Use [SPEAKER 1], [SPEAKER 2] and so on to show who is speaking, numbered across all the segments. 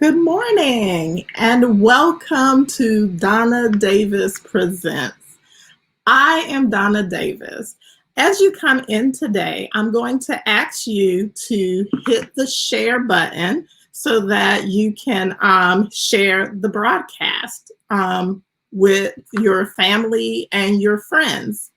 [SPEAKER 1] Good morning and welcome to Donna Davis Presents. I am Donna Davis. As you come in today, I'm going to ask you to hit the share button so that you can share the broadcast with your family and your friends.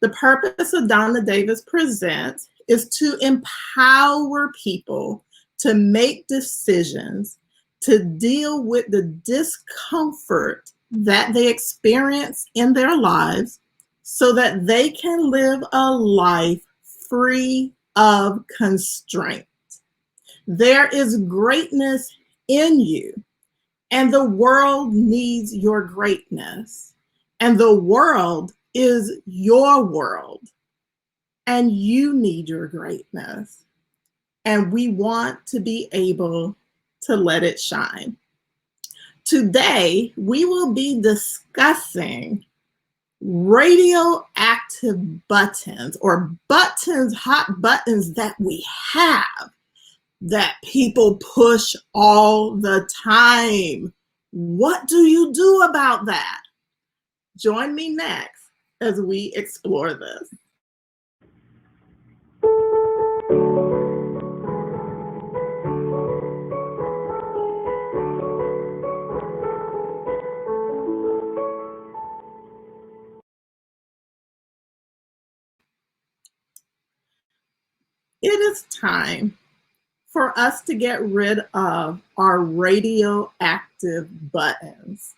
[SPEAKER 1] The purpose of Donna Davis Presents is to empower people to make decisions to deal with the discomfort that they experience in their lives so that they can live a life free of constraint. There is greatness in you, and the world needs your greatness, and the world is your world, and you need your greatness. And we want to be able to let it shine. Today, we will be discussing radioactive buttons, or buttons, hot buttons that we have that people push all the time. What do you do about that? Join me next as we explore this. It is time for us to get rid of our radioactive buttons.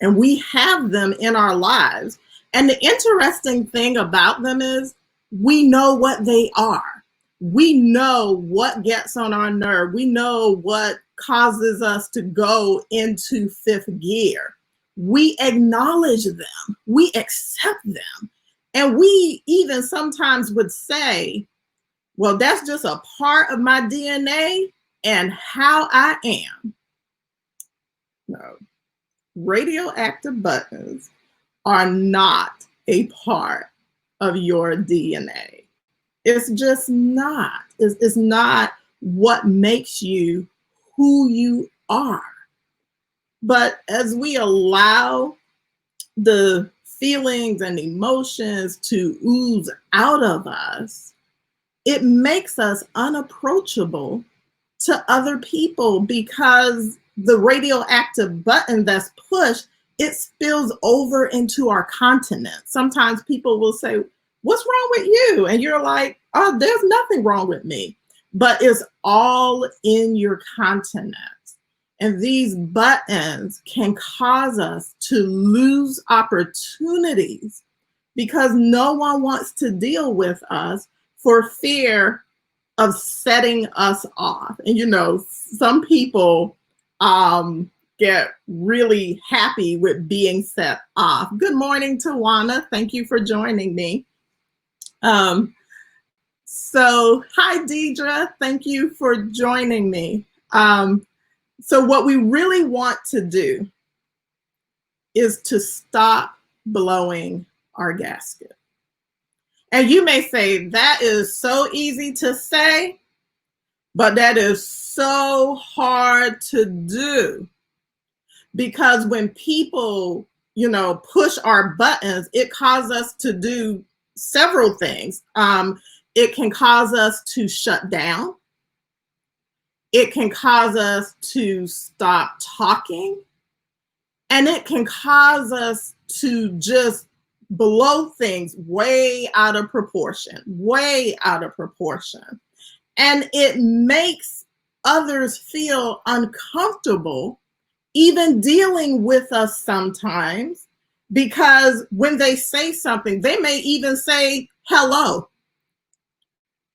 [SPEAKER 1] And we have them in our lives. And the interesting thing about them is we know what they are. We know what gets on our nerve. We know what causes us to go into fifth gear. We acknowledge them. We accept them. And we even sometimes would say, well, that's just a part of my DNA and how I am. No. Radioactive buttons are not a part of your DNA. It's just not. It's not what makes you who you are. But as we allow the feelings and emotions to ooze out of us, it makes us unapproachable to other people because the radioactive button that's pushed, it spills over into our continent. Sometimes people will say, what's wrong with you? And you're like, oh, there's nothing wrong with me. But it's all in your continent. And these buttons can cause us to lose opportunities because no one wants to deal with us for fear of setting us off. And you know, some people get really happy with being set off. Good morning, Tawana. Thank you for joining me. So hi, Deidre. Thank you for joining me. So what we really want to do is to stop blowing our gasket. And you may say, that is so easy to say, but that is so hard to do. Because when people, push our buttons, it causes us to do several things. It can cause us to shut down. It can cause us to stop talking. And it can cause us to just blow things way out of proportion, way out of proportion. And it makes others feel uncomfortable even dealing with us sometimes, because when they say something, they may even say hello.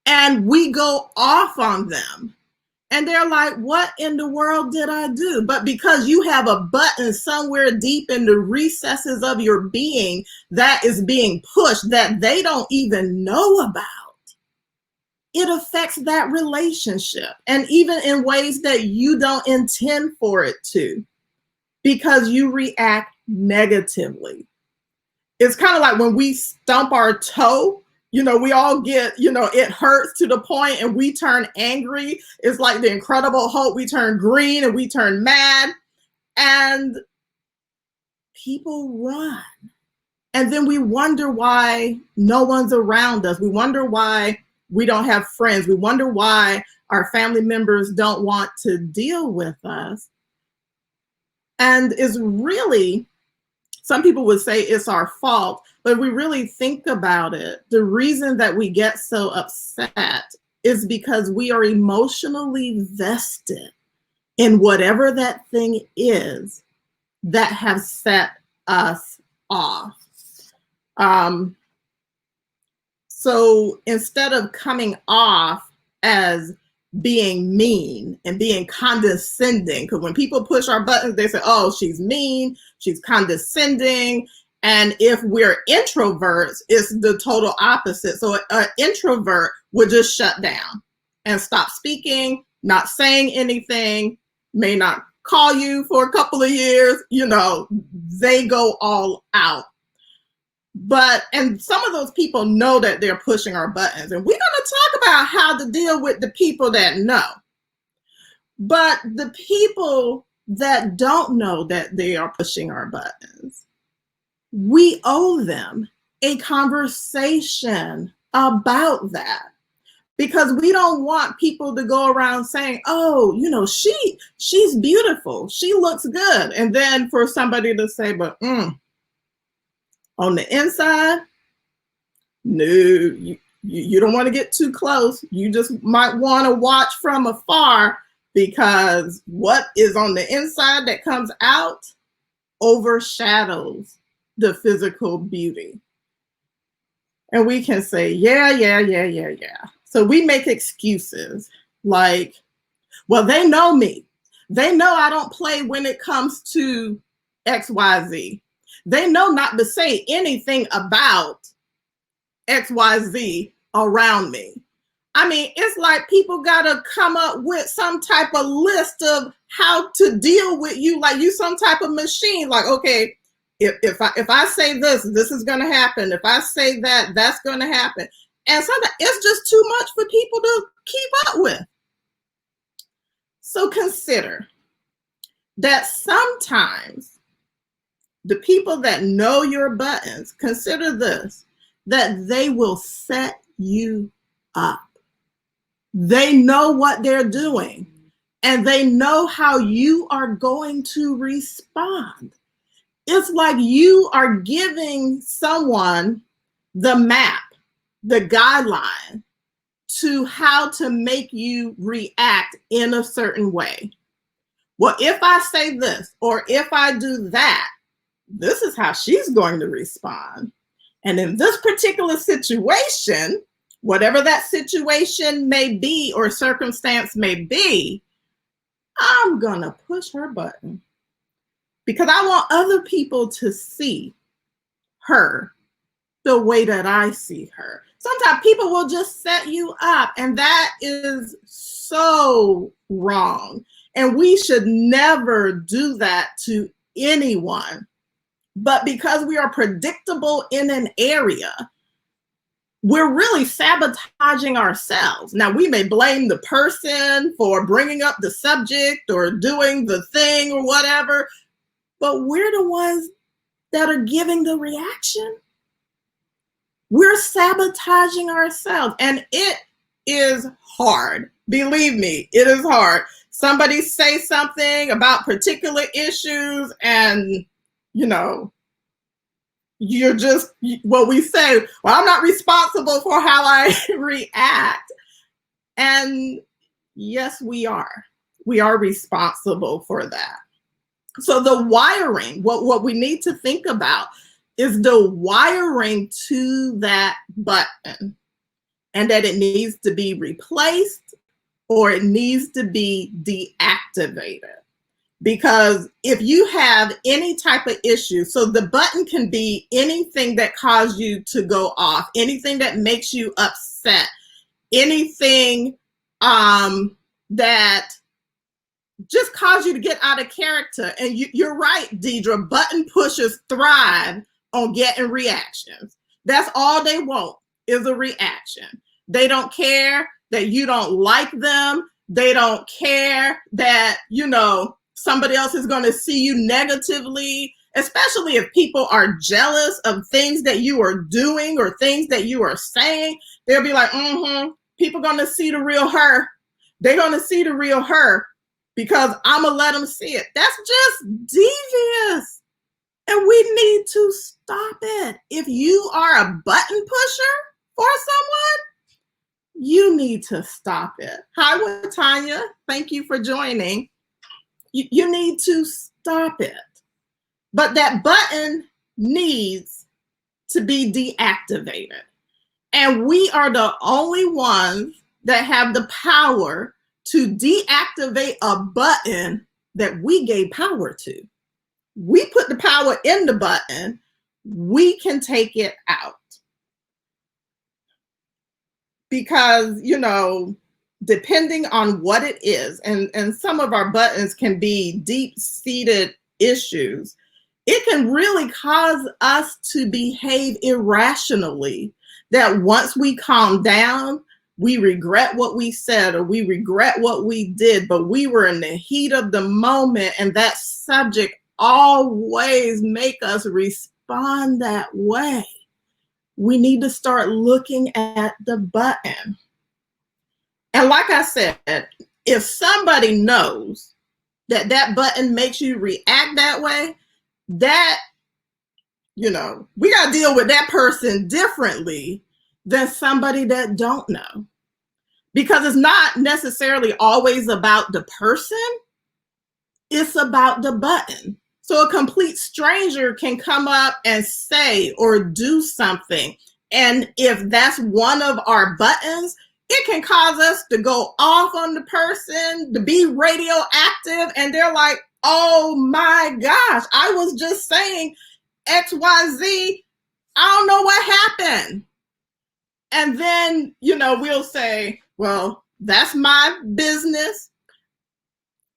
[SPEAKER 1] And we go off on them. And they're like, what in the world did I do? But because you have a button somewhere deep in the recesses of your being that is being pushed that they don't even know about, it affects that relationship. And even in ways that you don't intend for it to, because you react negatively. It's kind of like when we stump our toe, we all get, it hurts to the point and we turn angry. It's like the Incredible Hulk. We turn green and we turn mad, and people run. And then we wonder why no one's around us. We wonder why we don't have friends. We wonder why our family members don't want to deal with us. And it's really, some people would say it's our fault, but if we really think about it, the reason that we get so upset is because we are emotionally vested in whatever that thing is that has set us off. So instead of coming off as being mean and being condescending, because when people push our buttons, they say, oh, she's mean, she's condescending. And if we're introverts, it's the total opposite. So an introvert would just shut down and stop speaking, not saying anything, may not call you for a couple of years, they go all out. And some of those people know that they're pushing our buttons, and we're going to talk about how to deal with the people that know. But the people that don't know that they are pushing our buttons, we owe them a conversation about that, because we don't want people to go around saying, oh, she's beautiful, she looks good. And then for somebody to say, but on the inside, no, you don't want to get too close. You just might want to watch from afar, because what is on the inside that comes out overshadows the physical beauty. And we can say, yeah. So we make excuses like, well, they know me. They know I don't play when it comes to XYZ. They know not to say anything about XYZ around me. I mean, it's like people got to come up with some type of list of how to deal with you, like you some type of machine. Like, okay, if I say this is going to happen. If I say that, that's going to happen. And sometimes it's just too much for people to keep up with. So consider that sometimes the people that know your buttons, consider this, that they will set you up. They know what they're doing, and they know how you are going to respond. It's like you are giving someone the map, the guideline to how to make you react in a certain way. Well, if I say this, or if I do that, this is how she's going to respond. And in this particular situation, whatever that situation may be or circumstance may be, I'm going to push her button, because I want other people to see her the way that I see her. Sometimes people will just set you up, and that is so wrong. And we should never do that to anyone. But because we are predictable in an area, we're really sabotaging ourselves. Now, we may blame the person for bringing up the subject or doing the thing or whatever, but we're the ones that are giving the reaction. We're sabotaging ourselves, and it is hard. Believe me, it is hard. Somebody say something about particular issues, and you're just, well, we say, well, I'm not responsible for how I react. And yes, we are. We are responsible for that. So the wiring, what we need to think about is the wiring to that button, and that it needs to be replaced or it needs to be deactivated. Because if you have any type of issue, so the button can be anything that caused you to go off, anything that makes you upset, anything that just cause you to get out of character. And you're right, Deidre, button pushers thrive on getting reactions. That's all they want. is a reaction. They don't care that you don't like them. They don't care that, somebody else is going to see you negatively, especially if people are jealous of things that you are doing or things that you are saying. They'll be like, people going to see the real her. They're going to see the real her because I'm going to let them see it. That's just devious. And we need to stop it. If you are a button pusher for someone, you need to stop it. Hi, Tanya. Thank you for joining. You need to stop it. But that button needs to be deactivated. And we are the only ones that have the power to deactivate a button that we gave power to. We put the power in the button. We can take it out. Because, depending on what it is, and some of our buttons can be deep-seated issues, it can really cause us to behave irrationally, that once we calm down, we regret what we said or we regret what we did, but we were in the heat of the moment, and that subject always make us respond that way. We need to start looking at the button. And like I said, if somebody knows that that button makes you react that way, that, we got to deal with that person differently than somebody that don't know. Because it's not necessarily always about the person, it's about the button. So a complete stranger can come up and say or do something. And if that's one of our buttons, it can cause us to go off on the person, to be radioactive. And they're like, oh my gosh, I was just saying XYZ. I don't know what happened. And then, we'll say, well, that's my business.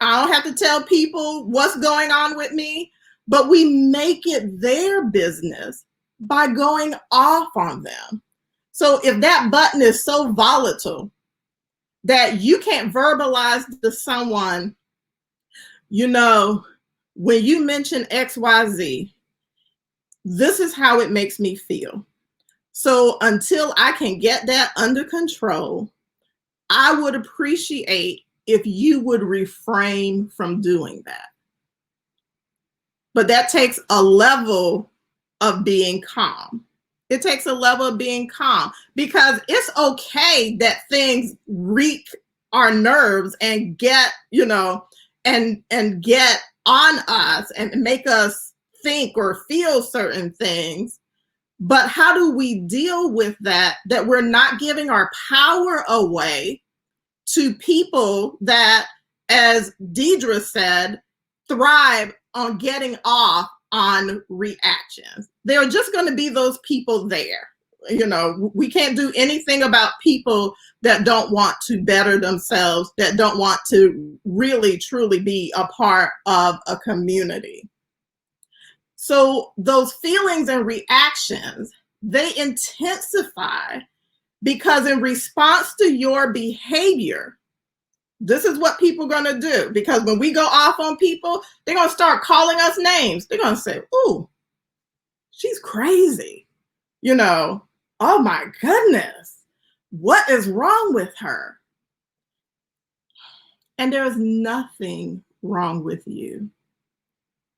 [SPEAKER 1] I don't have to tell people what's going on with me, but we make it their business by going off on them. So if that button is so volatile that you can't verbalize to someone, when you mention XYZ, this is how it makes me feel. So until I can get that under control, I would appreciate if you would refrain from doing that. But that takes a level of being calm. It takes a level of being calm, because it's okay that things wreak our nerves and get, and get on us and make us think or feel certain things. But how do we deal with that we're not giving our power away to people that, as Deidre said, thrive on getting off on reactions? There are just going to be those people there. We can't do anything about people that don't want to better themselves, that don't want to really, truly be a part of a community. So those feelings and reactions, they intensify because in response to your behavior, this is what people are going to do. Because when we go off on people, they're going to start calling us names. They're going to say, ooh, she's crazy. Oh my goodness, what is wrong with her? And there is nothing wrong with you.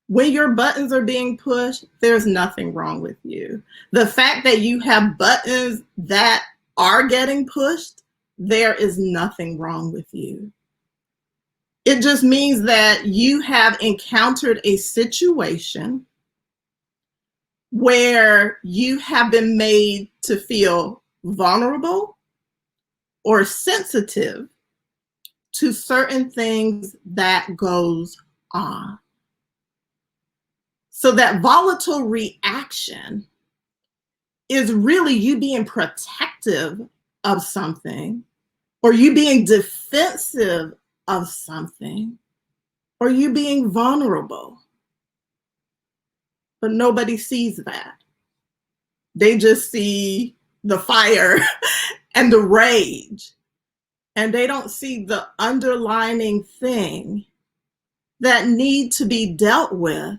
[SPEAKER 1] When your buttons are being pushed, there's nothing wrong with you. The fact that you have buttons that are getting pushed, there is nothing wrong with you. It just means that you have encountered a situation where you have been made to feel vulnerable or sensitive to certain things that goes on. So that volatile reaction is really you being protective of something, or you being defensive of something, or you being vulnerable. But nobody sees that. They just see the fire and the rage, and they don't see the underlining thing that need to be dealt with,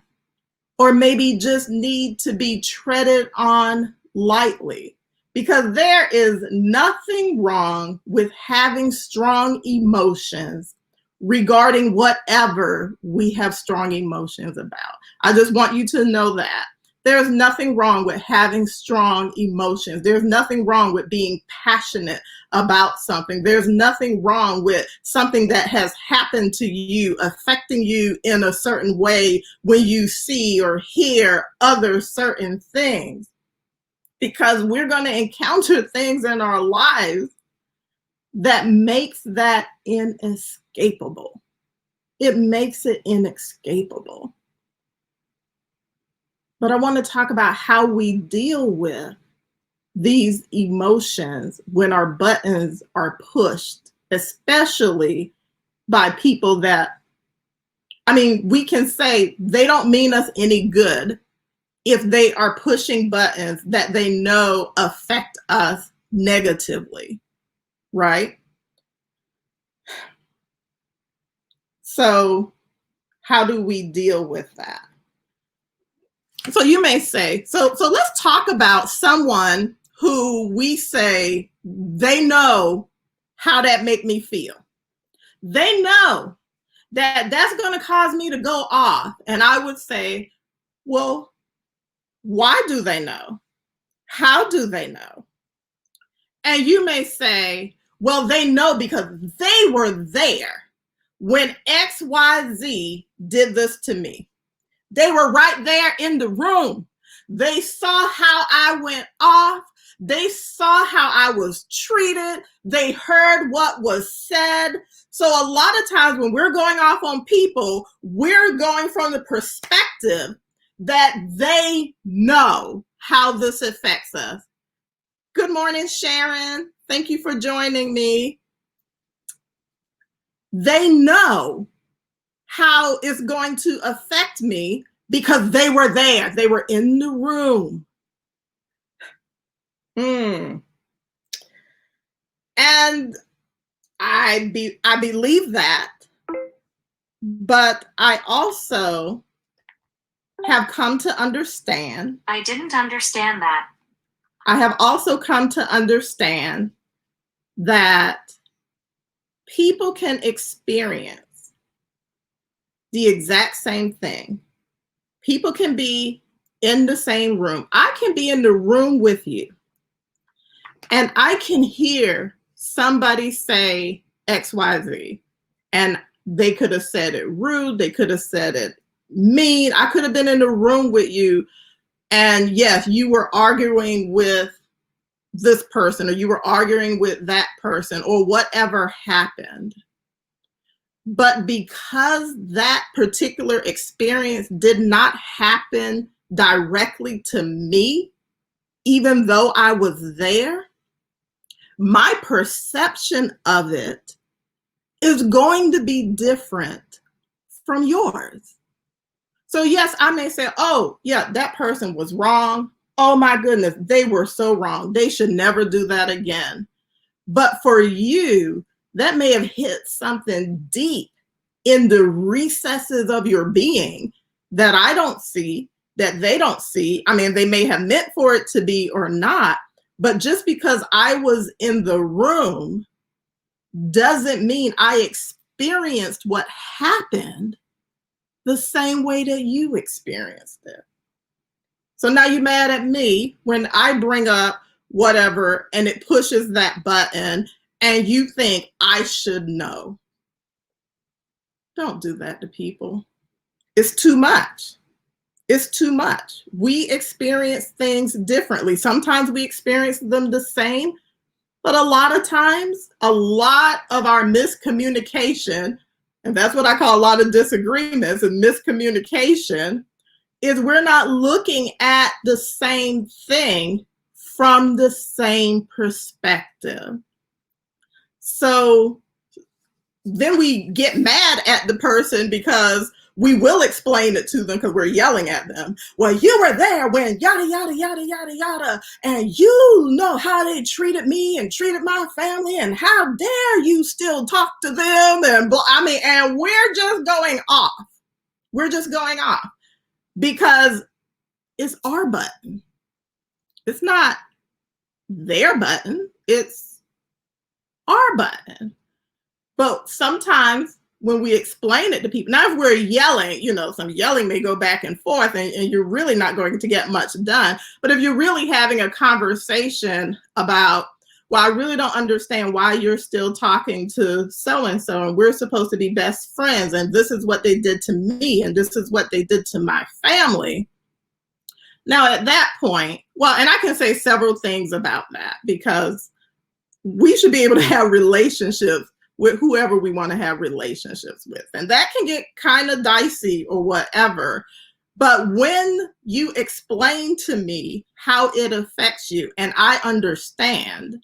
[SPEAKER 1] or maybe just need to be treaded on lightly. Because there is nothing wrong with having strong emotions regarding whatever we have strong emotions about. I just want you to know that. There's nothing wrong with having strong emotions. There's nothing wrong with being passionate about something. There's nothing wrong with something that has happened to you, affecting you in a certain way when you see or hear other certain things. Because we're going to encounter things in our lives that makes that inescapable. It makes it inescapable. But I want to talk about how we deal with these emotions when our buttons are pushed, especially by people that, I mean, we can say they don't mean us any good if they are pushing buttons that they know affect us negatively, right? So how do we deal with that? So you may say, so let's talk about someone who we say they know how that make me feel. They know that that's going to cause me to go off. And I would say, well, why do they know? How do they know? And you may say, well, they know because they were there when XYZ did this to me. They were right there in the room. They saw how I went off. They saw how I was treated. They heard what was said. So a lot of times when we're going off on people, we're going from the perspective that they know how this affects us. Good morning, Sharon. Thank you for joining me. They know how it's going to affect me because they were there. They were in the room. And I believe that, but I also have come to understand.
[SPEAKER 2] I didn't understand that.
[SPEAKER 1] I have also come to understand that people can experience the exact same thing. People can be in the same room. I can be in the room with you, and I can hear somebody say XYZ, and they could have said it rude. They could have said it mean. I could have been in the room with you, and yes, you were arguing with this person, or you were arguing with that person, or whatever happened. But because that particular experience did not happen directly to me, even though I was there, my perception of it is going to be different from yours. So yes, I may say, oh yeah, that person was wrong. Oh my goodness, they were so wrong. They should never do that again. But for you, that may have hit something deep in the recesses of your being that I don't see, that they don't see. I mean, they may have meant for it to be or not, but just because I was in the room doesn't mean I experienced what happened the same way that you experienced it. So now you're mad at me when I bring up whatever and it pushes that button and you think I should know. Don't do that to people. It's too much. It's too much. We experience things differently. Sometimes we experience them the same, but a lot of times, a lot of our miscommunication, and that's what I call a lot of disagreements and miscommunication, is we're not looking at the same thing from the same perspective. So then we get mad at the person because we will explain it to them because we're yelling at them. Well, you were there when yada, yada, yada, yada, yada. And you know how they treated me and treated my family. And how dare you still talk to them? And and we're just going off. We're just going off because it's our button. It's not their button. It's our button. But sometimes when we explain it to people, now if we're yelling, some yelling may go back and forth and you're really not going to get much done. But if you're really having a conversation about, well, I really don't understand why you're still talking to so-and-so and we're supposed to be best friends and this is what they did to me and this is what they did to my family. Now at that point, well, and I can say several things about that because we should be able to have relationships with whoever we want to have relationships with. And that can get kind of dicey or whatever. But when you explain to me how it affects you and I understand,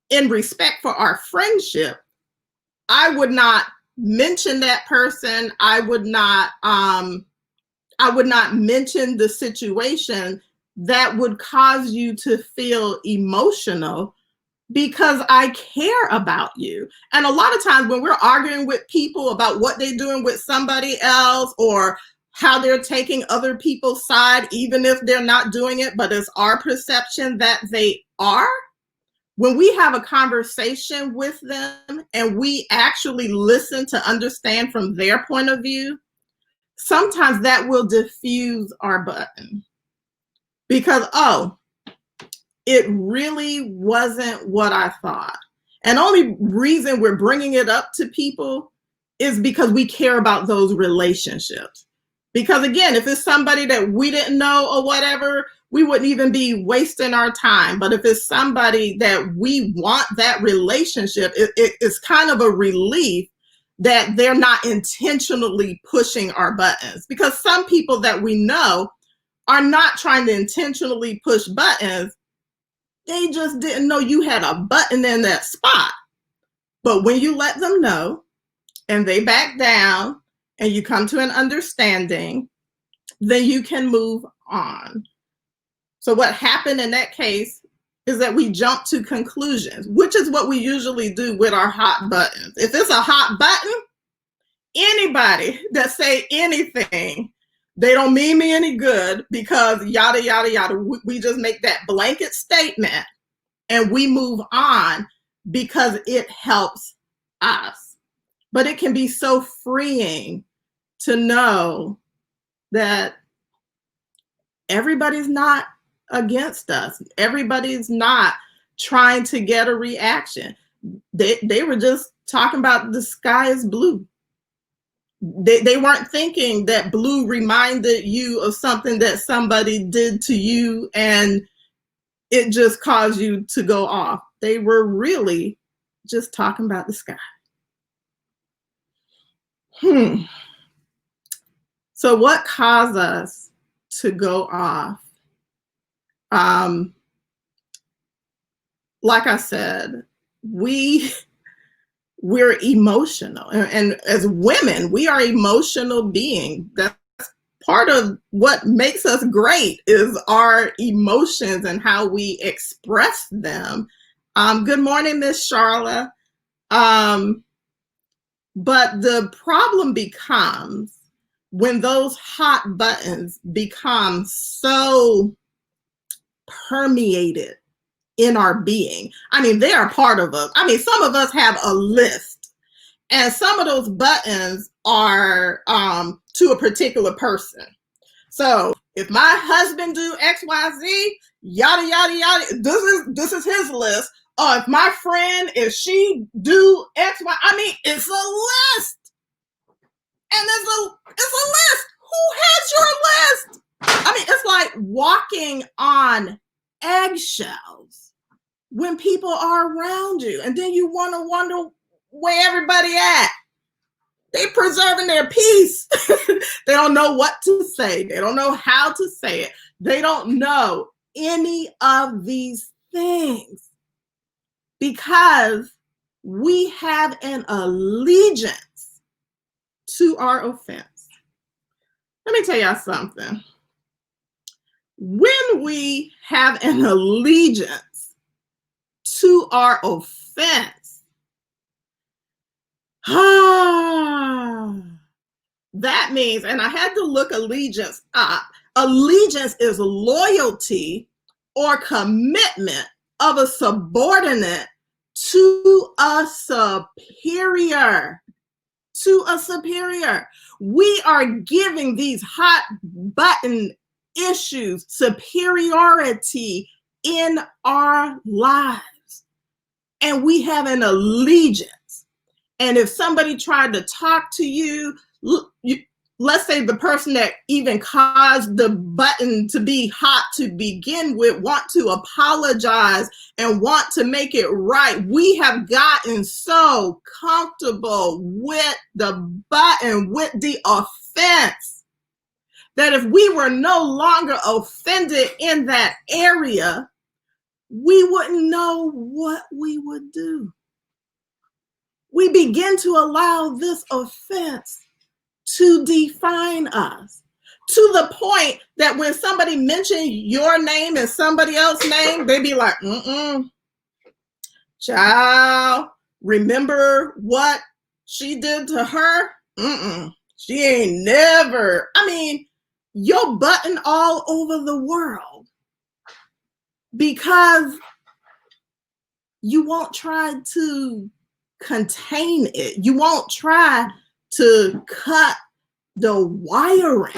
[SPEAKER 1] in respect for our friendship, I would not mention that person. I would not mention the situation that would cause you to feel emotional because I care about you. And a lot of times when we're arguing with people about what they're doing with somebody else or how they're taking other people's side, even if they're not doing it, but it's our perception that they are, when we have a conversation with them and we actually listen to understand from their point of view, sometimes that will diffuse our button because, oh, it really wasn't what I thought. And only reason we're bringing it up to people is because we care about those relationships. Because again, if it's somebody that we didn't know or whatever, we wouldn't even be wasting our time. But if it's somebody that we want that relationship, it's kind of a relief that they're not intentionally pushing our buttons. Because some people that we know are not trying to intentionally push buttons. They just didn't know you had a button in that spot. But when you let them know and they back down and you come to an understanding, then you can move on. So what happened in that case is that we jump to conclusions, which is what we usually do with our hot buttons. If it's a hot button, anybody that say anything, they don't mean me any good because yada, yada, yada. We just make that blanket statement and we move on because it helps us. But it can be so freeing to know that everybody's not against us. Everybody's not trying to get a reaction. They were just talking about the sky is blue. They weren't thinking that blue reminded you of something that somebody did to you and it just caused you to go off. They were really just talking about the sky. So what caused us to go off? Like I said, we're emotional. And as women, we are emotional beings. That's part of what makes us great is our emotions and how we express them. Good morning, Miss Charla. But the problem becomes when those hot buttons become so permeated in our being. I mean, they are part of us. I mean, some of us have a list, and some of those buttons are to a particular person. So if my husband do X, Y, Z, yada, yada, yada, this is his list. If my friend, if she do X, Y, I mean, it's a list. And it's a list. Who has your list? I mean, it's like walking on eggshells when people are around you. And then you want to wonder where everybody at. They preserving their peace. They don't know what to say. They don't know how to say it. They don't know any of these things because we have an allegiance to our offense. Let me tell y'all something. When we have an allegiance to our offense, that means, and I had to look allegiance up. Allegiance is loyalty or commitment of a subordinate to a superior. To a superior. We are giving these hot button issues superiority in our lives. And we have an allegiance. And if somebody tried to talk to you, let's say the person that even caused the button to be hot to begin with want to apologize and want to make it right. We have gotten so comfortable with the button, with the offense, that if we were no longer offended in that area, we wouldn't know what we would do. We begin to allow this offense to define us, to the point that when somebody mentions your name and somebody else's name, they be like, child, remember what she did to her? She ain't never. I mean, you're button all over the world because you won't try to contain it. You won't try to cut the wiring.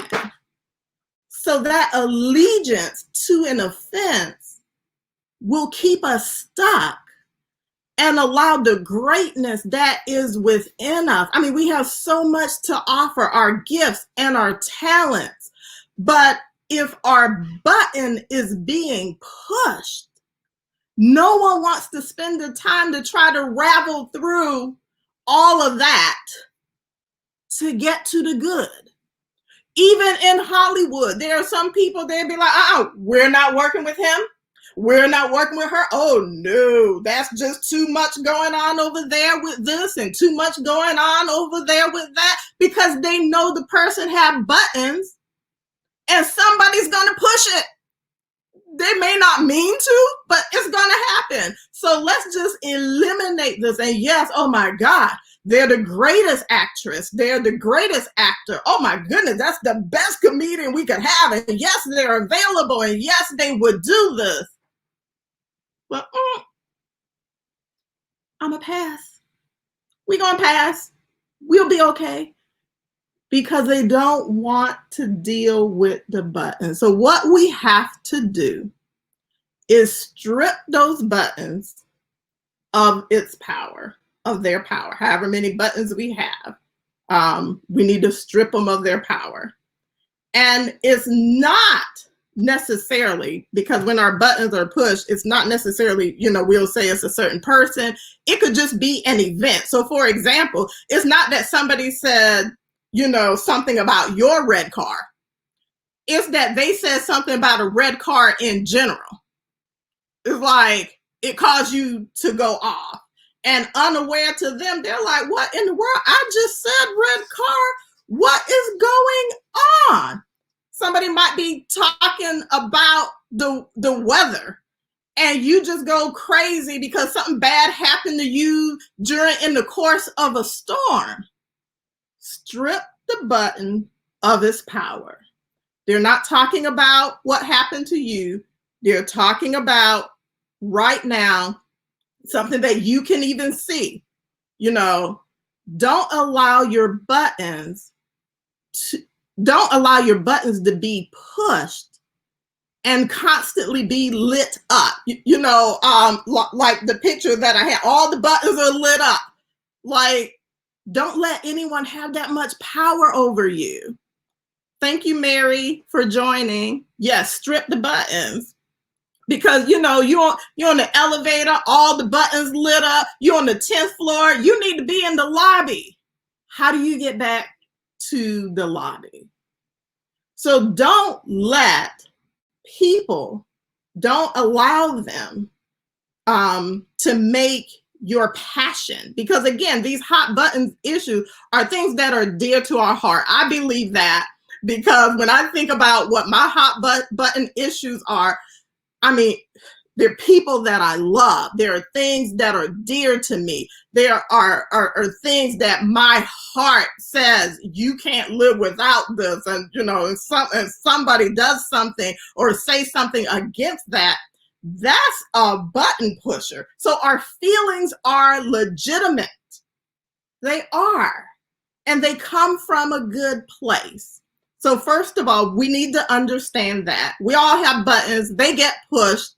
[SPEAKER 1] So that allegiance to an offense will keep us stuck and allow the greatness that is within us. I mean, we have so much to offer, our gifts and our talents. But if our button is being pushed, no one wants to spend the time to try to ravel through all of that to get to the good. Even in Hollywood, there are some people, they'd be like, we're not working with him. We're not working with her. Oh no, that's just too much going on over there with this and too much going on over there with that, because they know the person have buttons and somebody's going to push it. They may not mean to, but it's going to happen. So let's just eliminate this. And yes, oh my God, they're the greatest actress. They're the greatest actor. Oh my goodness, that's the best comedian we could have. And yes, they're available. And yes, they would do this. But I'm going to pass. We're going to pass. We'll be okay. Because they don't want to deal with the button. So what we have to do is strip those buttons of its power, of their power, however many buttons we have. We need to strip them of their power. And it's not necessarily, because when our buttons are pushed, it's not necessarily, we'll say it's a certain person. It could just be an event. So for example, it's not that somebody said, something about your red car. It's that they said something about a red car in general. It's like it caused you to go off. And unaware to them, they're like, what in the world? I just said red car. What is going on? Somebody might be talking about the weather and you just go crazy because something bad happened to you in the course of a storm. Strip the button of its power. They're not talking about what happened to you. They're talking about right now, something that you can even see. Don't allow your buttons to be pushed and constantly be lit up. Like the picture that I had, all the buttons are lit up. Like, don't let anyone have that much power over you. Thank you, Mary, for joining. Yes, strip the buttons. Because, you're on the elevator, all the buttons lit up. You're on the 10th floor. You need to be in the lobby. How do you get back to the lobby? So don't allow them to make your passion, because again, these hot buttons issues are things that are dear to our heart. I believe that because when I think about what my hot button issues are, I mean, there are people that I love. There are things that are dear to me. There are things that my heart says you can't live without this. And and somebody does something or say something against that, that's a button pusher. So our feelings are legitimate. They are. And they come from a good place. So first of all, we need to understand that. We all have buttons. They get pushed.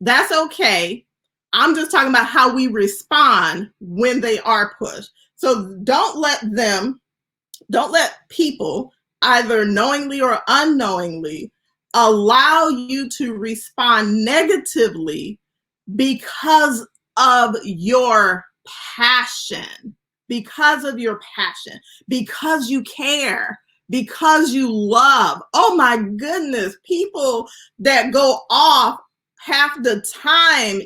[SPEAKER 1] That's okay. I'm just talking about how we respond when they are pushed. So don't let people, either knowingly or unknowingly, allow you to respond negatively because of your passion, because you care, because you love. Oh my goodness, people that go off half the time,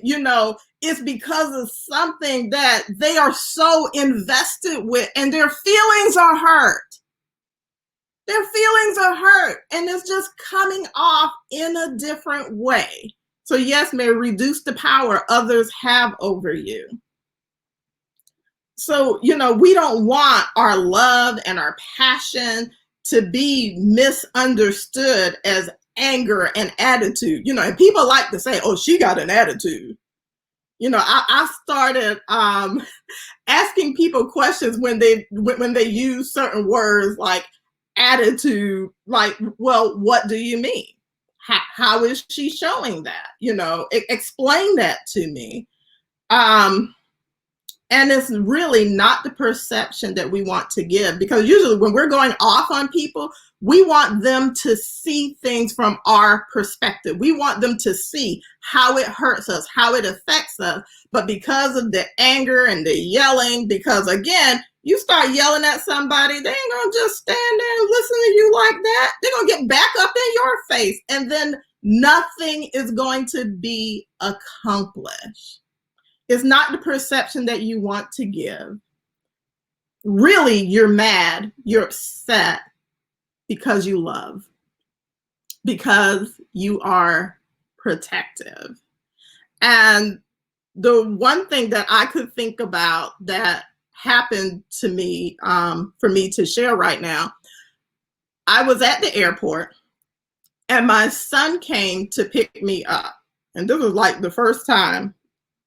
[SPEAKER 1] it's because of something that they are so invested with, and their feelings are hurt. Their feelings are hurt, and it's just coming off in a different way. So yes, may reduce the power others have over you. So, we don't want our love and our passion to be misunderstood as anger and attitude. And people like to say, oh, she got an attitude. I started asking people questions when they use certain words like attitude, like, well, what do you mean? How is she showing that? Explain that to me. And it's really not the perception that we want to give, because usually when we're going off on people, we want them to see things from our perspective. We want them to see how it hurts us, how it affects us. But because of the anger and the yelling, because again, you start yelling at somebody, they ain't gonna just stand there and listen to you like that. They're gonna get back up in your face, and then nothing is going to be accomplished. It's not the perception that you want to give. Really, you're mad, you're upset because you love, because you are protective. And the one thing that I could think about that happened to me, for me to share right now, I was at the airport and my son came to pick me up. And this was like the first time.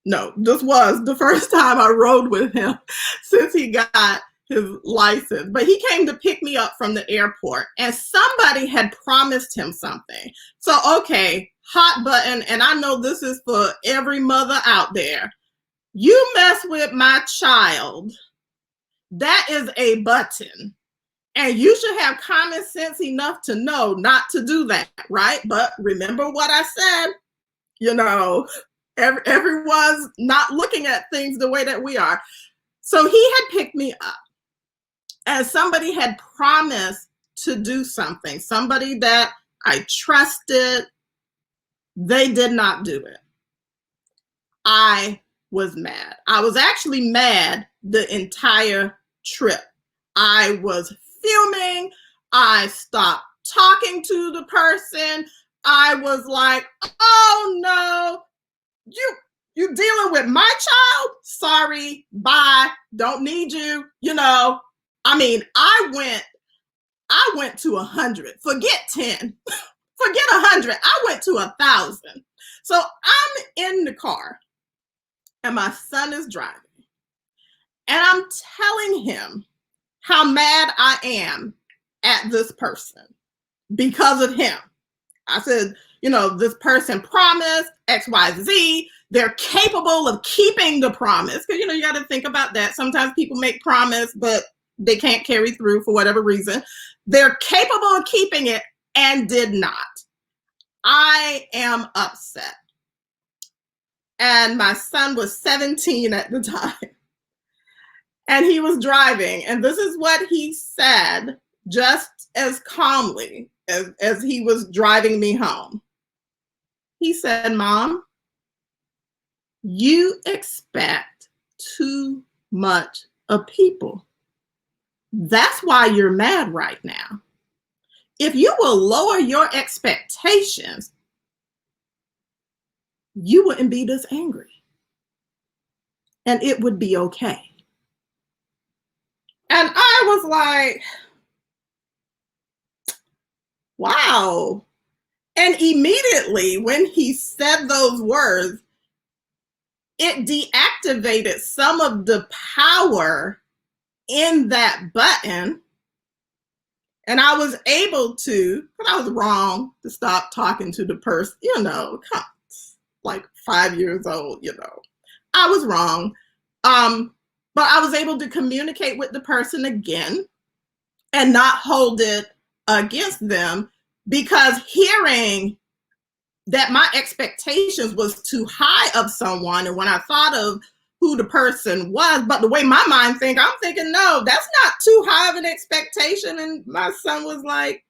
[SPEAKER 1] No, this was the first time I rode with him since he got his license. But he came to pick me up from the airport, and somebody had promised him something. So, okay, hot button, and I know this is for every mother out there. You mess with my child, that is a button. And you should have common sense enough to know not to do that, right? But remember what I said, everyone's not looking at things the way that we are. So he had picked me up, and somebody had promised to do something. Somebody that I trusted, they did not do it. I was mad. I was actually mad the entire trip. I was fuming. I stopped talking to the person. I was like, oh no, you dealing with my child? Sorry, bye, don't need you. I went to 100. Forget 10. Forget 100. I went to 1,000. So I'm in the car and my son is driving. And I'm telling him how mad I am at this person because of him. I said, this person promised X, Y, Z. They're capable of keeping the promise. Because, you got to think about that. Sometimes people make promise, but they can't carry through for whatever reason. They're capable of keeping it and did not. I am upset. And my son was 17 at the time. And he was driving. And this is what he said, just as calmly as he was driving me home. He said, Mom, you expect too much of people. That's why you're mad right now. If you will lower your expectations, you wouldn't be this angry. And it would be okay. And I was like, wow. And immediately when he said those words, it deactivated some of the power in that button. And I was able to, but I was wrong to stop talking to the person, like 5 years old, I was wrong. But I was able to communicate with the person again and not hold it against them, because hearing that my expectations was too high of someone, and when I thought of who the person was, but the way my mind thinks, I'm thinking, no, that's not too high of an expectation. And my son was like,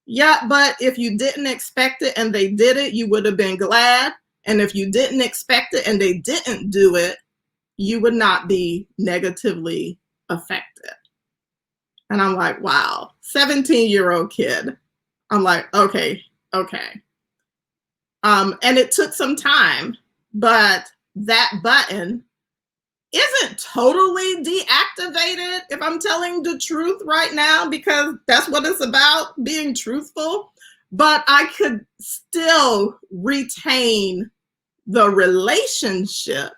[SPEAKER 1] yeah, but if you didn't expect it and they did it, you would have been glad. And if you didn't expect it and they didn't do it, you would not be negatively affected. And I'm like, wow, 17-year-old kid. I'm like, okay. And it took some time, but that button isn't totally deactivated, if I'm telling the truth right now, because that's what it's about, being truthful. But I could still retain the relationship.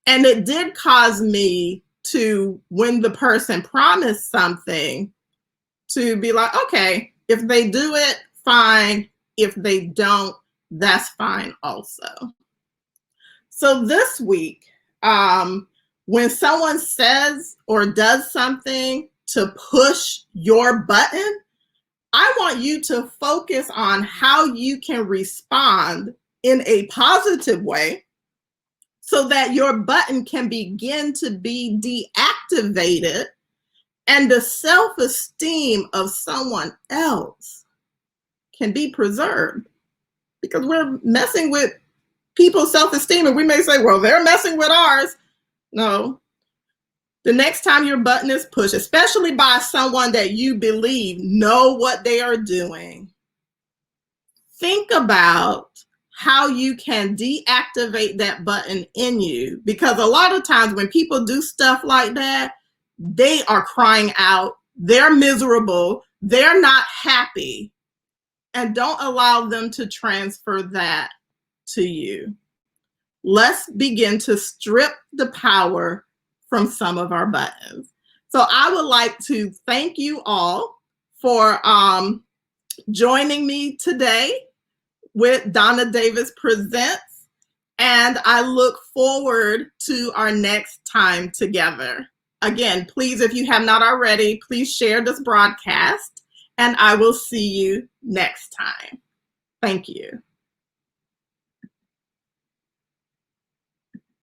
[SPEAKER 1] And it did cause me to, when the person promised something, to be like, okay, if they do it, fine. If they don't, that's fine also. So this week, when someone says or does something to push your button, I want you to focus on how you can respond in a positive way so that your button can begin to be deactivated and the self-esteem of someone else can be preserved. Because we're messing with people's self-esteem, and we may say, well, they're messing with ours. No. The next time your button is pushed, especially by someone that you believe know what they are doing, think about how you can deactivate that button in you. Because a lot of times when people do stuff like that, they are crying out, they're miserable, they're not happy, and don't allow them to transfer that to you. Let's begin to strip the power from some of our buttons. So I would like to thank you all for joining me today with Donna Davis Presents, and I look forward to our next time together. Again, please, if you have not already, please share this broadcast, and I will see you next time. Thank you.